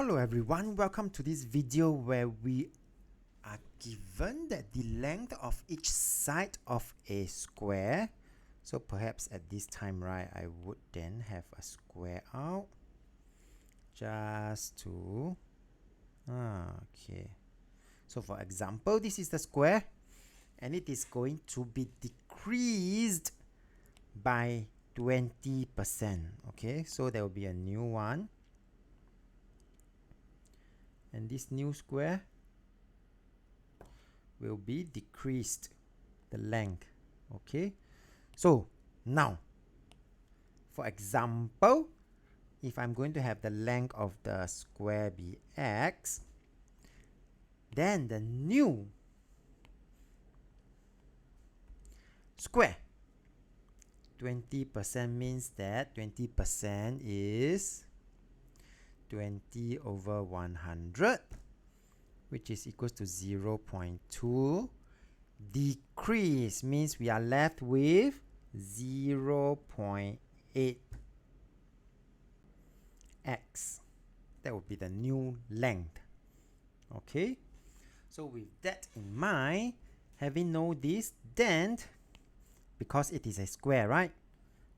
Hello everyone, welcome to this video where we are given that the length of each side of a square. So perhaps at this time, right, I would then have a square out just to okay. So for example, this is the square and it is going to be decreased by 20%. Okay, so there will be a new one. And this new square will be decreased the length. Okay, so now for example, if I'm going to have the length of the square be x, then the new square 20% means that 20% is 20 over 100, which is equals to 0.2. Decrease means we are left with 0.8 x. That would be the new length. Okay, so with that in mind, having known this, then because it is a square, right,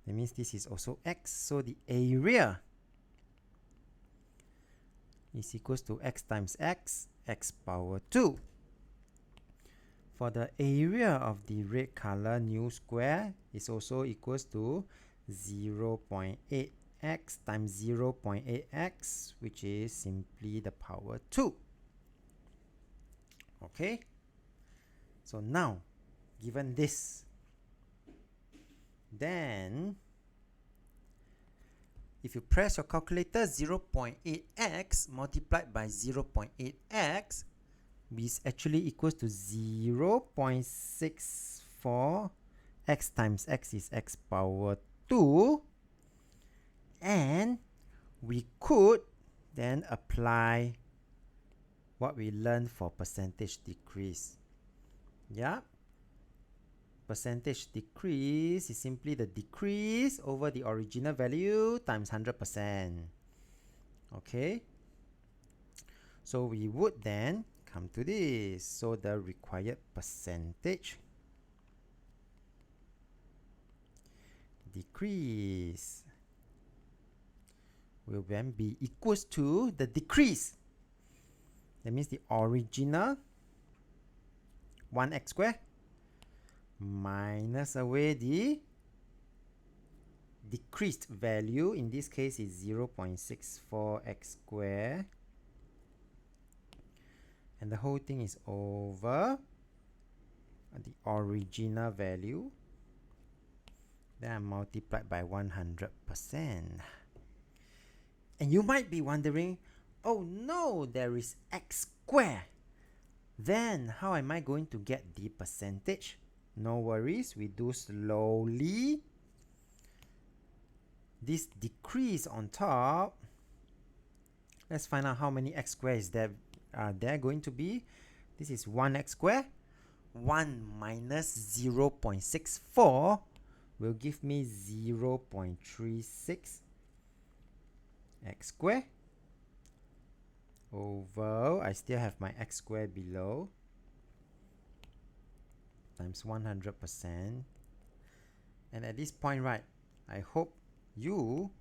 that means this is also x, so the area is equals to x times x, x power 2. For the area of the red color new square is also equals to 0.8x times 0.8x, which is simply the power 2. Okay, so now given this, then if you press your calculator, 0.8x multiplied by 0.8x is actually equals to 0.64. X times x is x power 2. And we could then apply what we learned for percentage decrease. Yeah. Percentage decrease is simply the decrease over the original value times 100%. Okay, so we would then come to this. So the required percentage decrease will then be equals to the decrease. That means the original 1x squared minus away the decreased value, in this case is 0.64x squared, and the whole thing is over the original value, then multiplied by 100%. And you might be wondering, oh no, there is x squared, then how am I going to get the percentage? No worries, we do slowly. This decrease on top, let's find out how many x squared is there going to be. This is 1x squared. 1 minus 0.64 will give me 0.36 x squared over, I still have my x squared below, times 100%. And at this point, right, I hope you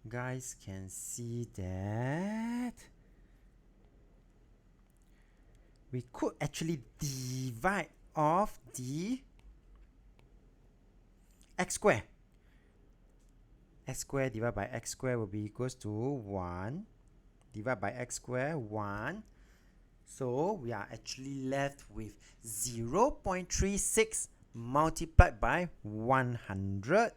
guys can see that we could actually divide off the x squared. X squared divided by x squared will be equals to 1 divided by x squared, 1. So we are actually left with 0.36 multiplied by 100.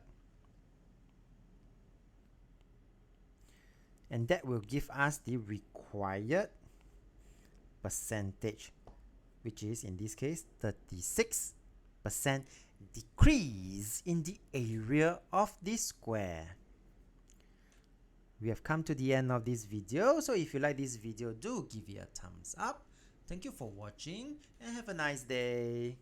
And that will give us the required percentage, which is in this case 36% decrease in the area of this square. We have come to the end of this video, so if you like this video, do give it a thumbs up. Thank you for watching and have a nice day.